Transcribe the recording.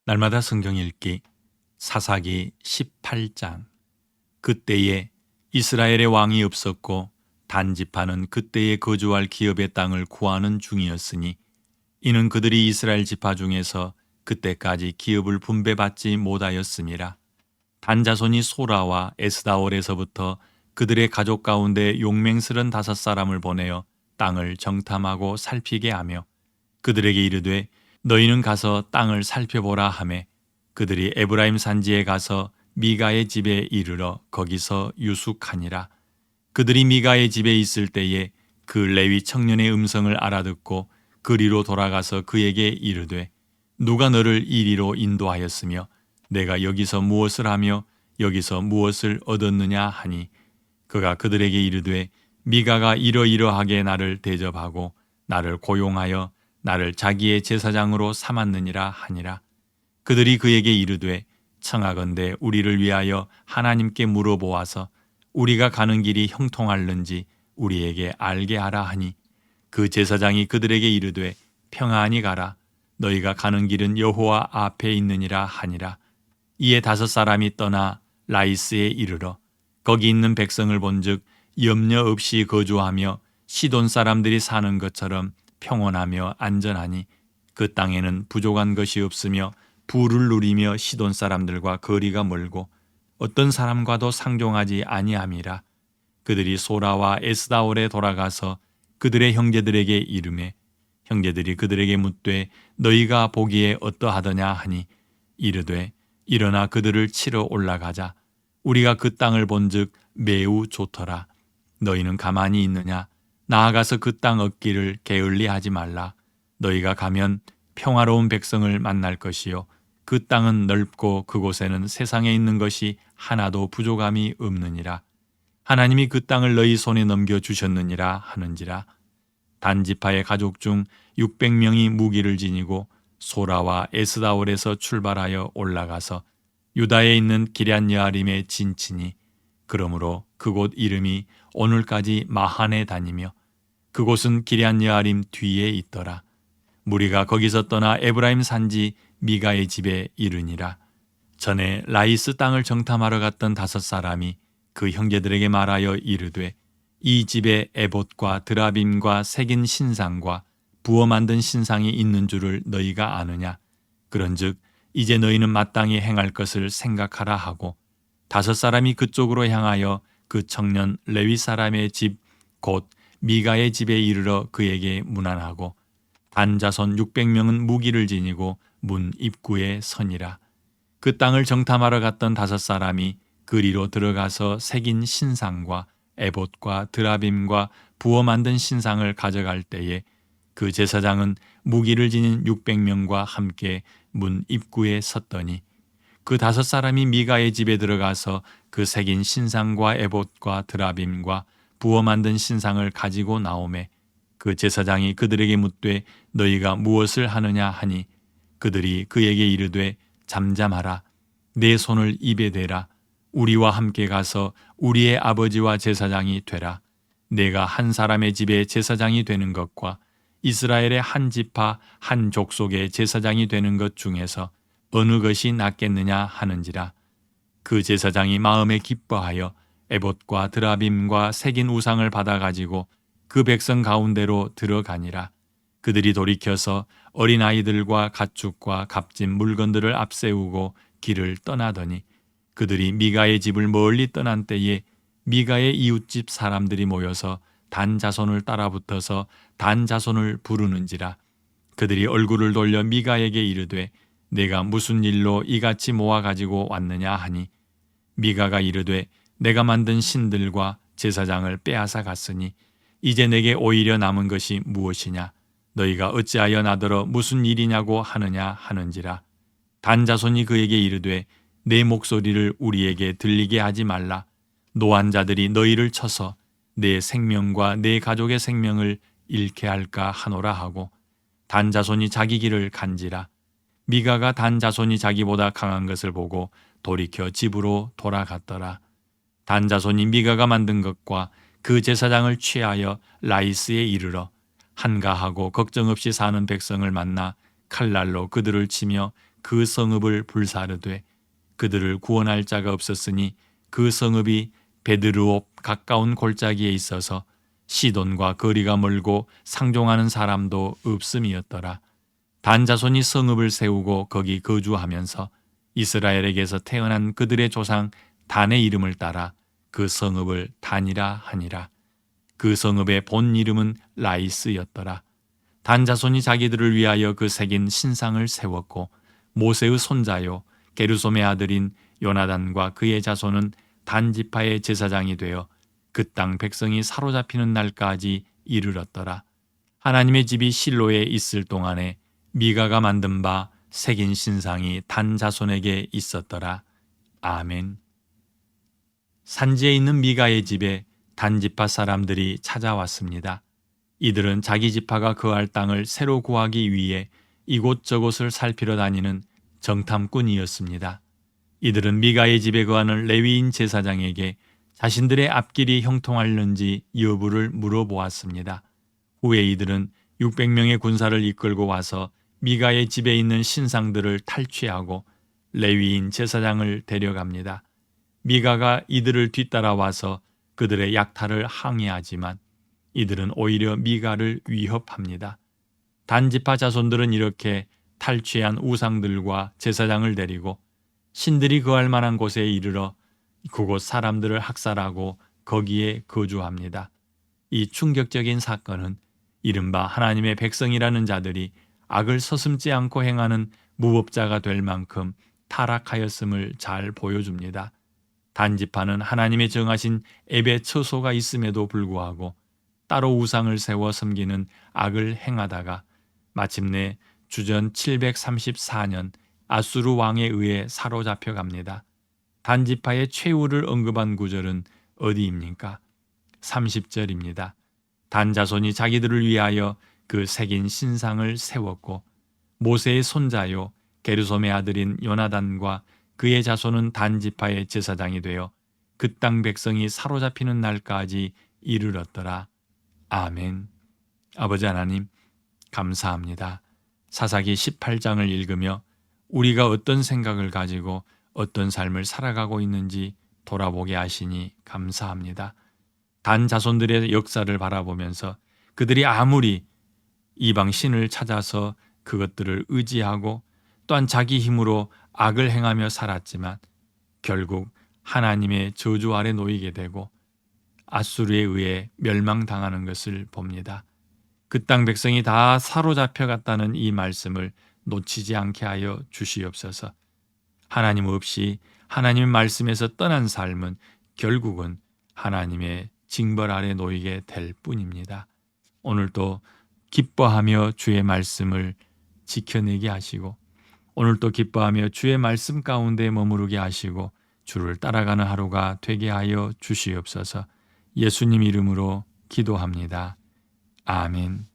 날마다 성경 읽기 사사기 18장. 그때에 이스라엘의 왕이 없었고 단지파는 그때에 거주할 기업의 땅을 구하는 중이었으니 이는 그들이 이스라엘 지파 중에서 그때까지 기업을 분배받지 못하였음이라. 단 자손이 소라와 에스다올에서부터 그들의 가족 가운데 용맹스런 5사람을 보내어 땅을 정탐하고 살피게 하며 그들에게 이르되 너희는 가서 땅을 살펴보라 하매 그들이 에브라임 산지에 가서 미가의 집에 이르러 거기서 유숙하니라. 그들이 미가의 집에 있을 때에 그 레위 청년의 음성을 알아듣고 그리로 돌아가서 그에게 이르되 누가 너를 이리로 인도하였으며 내가 여기서 무엇을 하며 여기서 무엇을 얻었느냐 하니 그가 그들에게 이르되 미가가 이러이러하게 나를 대접하고 나를 고용하여 나를 자기의 제사장으로 삼았느니라 하니라. 그들이 그에게 이르되 청하건대 우리를 위하여 하나님께 물어보아서 우리가 가는 길이 형통할는지 우리에게 알게 하라 하니 그 제사장이 그들에게 이르되 평안히 가라. 너희가 가는 길은 여호와 앞에 있느니라 하니라. 이에 5사람이 떠나 라이스에 이르러 거기 있는 백성을 본즉 염려 없이 거주하며 시돈 사람들이 사는 것처럼 평온하며 안전하니 그 땅에는 부족한 것이 없으며 부를 누리며 시돈 사람들과 거리가 멀고 어떤 사람과도 상종하지 아니함이라. 그들이 소라와 에스다올에 돌아가서 그들의 형제들에게 이르매 형제들이 그들에게 묻되 너희가 보기에 어떠하더냐 하니 이르되 일어나 그들을 치러 올라가자. 우리가 그 땅을 본즉 매우 좋더라. 너희는 가만히 있느냐? 나아가서 그 땅 얻기를 게을리하지 말라. 너희가 가면 평화로운 백성을 만날 것이요 그 땅은 넓고 그곳에는 세상에 있는 것이 하나도 부족함이 없느니라. 하나님이 그 땅을 너희 손에 넘겨주셨느니라 하는지라. 단지파의 가족 중 600명이 무기를 지니고 소라와 에스다올에서 출발하여 올라가서 유다에 있는 기럇여아림에 진치니 그러므로 그곳 이름이 오늘까지 마한에 다니며 그곳은 기럇여아림 뒤에 있더라. 무리가 거기서 떠나 에브라임 산지 미가의 집에 이르니라. 전에 라이스 땅을 정탐하러 갔던 5사람이 그 형제들에게 말하여 이르되 이 집에 에봇과 드라빔과 새긴 신상과 부어 만든 신상이 있는 줄을 너희가 아느냐? 그런즉 이제 너희는 마땅히 행할 것을 생각하라 하고 5사람이 그쪽으로 향하여 그 청년 레위 사람의 집 곧 미가의 집에 이르러 그에게 문안하고 단 자손 600명은 무기를 지니고 문 입구에 서니라. 그 땅을 정탐하러 갔던 5사람이 그리로 들어가서 새긴 신상과 에봇과 드라빔과 부어 만든 신상을 가져갈 때에 그 제사장은 무기를 지닌 600명과 함께 문 입구에 섰더니 그 5사람이 미가의 집에 들어가서 그 새긴 신상과 에봇과 드라빔과 부어 만든 신상을 가지고 나오매 그 제사장이 그들에게 묻되 너희가 무엇을 하느냐 하니 그들이 그에게 이르되 잠잠하라. 내 손을 입에 대라. 우리와 함께 가서 우리의 아버지와 제사장이 되라. 내가 한 사람의 집에 제사장이 되는 것과 이스라엘의 한 지파 한 족속의 제사장이 되는 것 중에서 어느 것이 낫겠느냐 하는지라. 그 제사장이 마음에 기뻐하여 에봇과 드라빔과 새긴 우상을 받아가지고 그 백성 가운데로 들어가니라. 그들이 돌이켜서 어린아이들과 가축과 값진 물건들을 앞세우고 길을 떠나더니 그들이 미가의 집을 멀리 떠난 때에 미가의 이웃집 사람들이 모여서 단 자손을 따라붙어서 단 자손을 부르는지라. 그들이 얼굴을 돌려 미가에게 이르되 내가 무슨 일로 이같이 모아가지고 왔느냐 하니 미가가 이르되 내가 만든 신들과 제사장을 빼앗아 갔으니 이제 내게 오히려 남은 것이 무엇이냐? 너희가 어찌하여 나더러 무슨 일이냐고 하느냐 하는지라. 단 자손이 그에게 이르되 내 목소리를 우리에게 들리게 하지 말라. 노한 자들이 너희를 쳐서 내 생명과 내 가족의 생명을 잃게 할까 하노라 하고 단 자손이 자기 길을 간지라. 미가가 단 자손이 자기보다 강한 것을 보고 돌이켜 집으로 돌아갔더라. 단 자손이 미가가 만든 것과 그 제사장을 취하여 라이스에 이르러 한가하고 걱정 없이 사는 백성을 만나 칼날로 그들을 치며 그 성읍을 불사르되 그들을 구원할 자가 없었으니 그 성읍이 베드르옵 가까운 골짜기에 있어서 시돈과 거리가 멀고 상종하는 사람도 없음이었더라. 단 자손이 성읍을 세우고 거기 거주하면서 이스라엘에게서 태어난 그들의 조상 단의 이름을 따라 그 성읍을 단이라 하니라. 그 성읍의 본 이름은 라이스였더라. 단 자손이 자기들을 위하여 그 새긴 신상을 세웠고 모세의 손자요 게르솜의 아들인 요나단과 그의 자손은 단 지파의 제사장이 되어 그 땅 백성이 사로잡히는 날까지 이르렀더라. 하나님의 집이 실로에 있을 동안에 미가가 만든 바 새긴 신상이 단 자손에게 있었더라. 아멘. 산지에 있는 미가의 집에 단 지파 사람들이 찾아왔습니다. 이들은 자기 지파가 거할 땅을 새로 구하기 위해 이곳저곳을 살피러 다니는 정탐꾼이었습니다. 이들은 미가의 집에 거하는 레위인 제사장에게 자신들의 앞길이 형통할는지 여부를 물어보았습니다. 후에 이들은 600명의 군사를 이끌고 와서 미가의 집에 있는 신상들을 탈취하고 레위인 제사장을 데려갑니다. 미가가 이들을 뒤따라와서 그들의 약탈을 항의하지만 이들은 오히려 미가를 위협합니다. 단지파 자손들은 이렇게 탈취한 우상들과 제사장을 데리고 신들이 거할 만한 곳에 이르러 그곳 사람들을 학살하고 거기에 거주합니다. 이 충격적인 사건은 이른바 하나님의 백성이라는 자들이 악을 서슴지 않고 행하는 무법자가 될 만큼 타락하였음을 잘 보여줍니다. 단지파는 하나님의 정하신 앱의 처소가 있음에도 불구하고 따로 우상을 세워 섬기는 악을 행하다가 마침내 주전 734년 아수르 왕에 의해 사로잡혀 갑니다. 단지파의 최후를 언급한 구절은 어디입니까? 30절입니다. 단 자손이 자기들을 위하여 그 새긴 신상을 세웠고 모세의 손자요 게르솜의 아들인 요나단과 그의 자손은 단지파의 제사장이 되어 그 땅 백성이 사로잡히는 날까지 이르렀더라. 아멘. 아버지 하나님, 감사합니다. 사사기 18장을 읽으며 우리가 어떤 생각을 가지고 어떤 삶을 살아가고 있는지 돌아보게 하시니 감사합니다. 단 자손들의 역사를 바라보면서 그들이 아무리 이방 신을 찾아서 그것들을 의지하고 또한 자기 힘으로 악을 행하며 살았지만 결국 하나님의 저주 아래 놓이게 되고 아수르에 의해 멸망당하는 것을 봅니다. 그 땅 백성이 다 사로잡혀 갔다는 이 말씀을 놓치지 않게 하여 주시옵소서. 하나님 없이 하나님의 말씀에서 떠난 삶은 결국은 하나님의 징벌 아래 놓이게 될 뿐입니다. 오늘도 기뻐하며 주의 말씀을 지켜내게 하시고 오늘도 기뻐하며 주의 말씀 가운데 머무르게 하시고 주를 따라가는 하루가 되게 하여 주시옵소서. 예수님 이름으로 기도합니다. 아멘.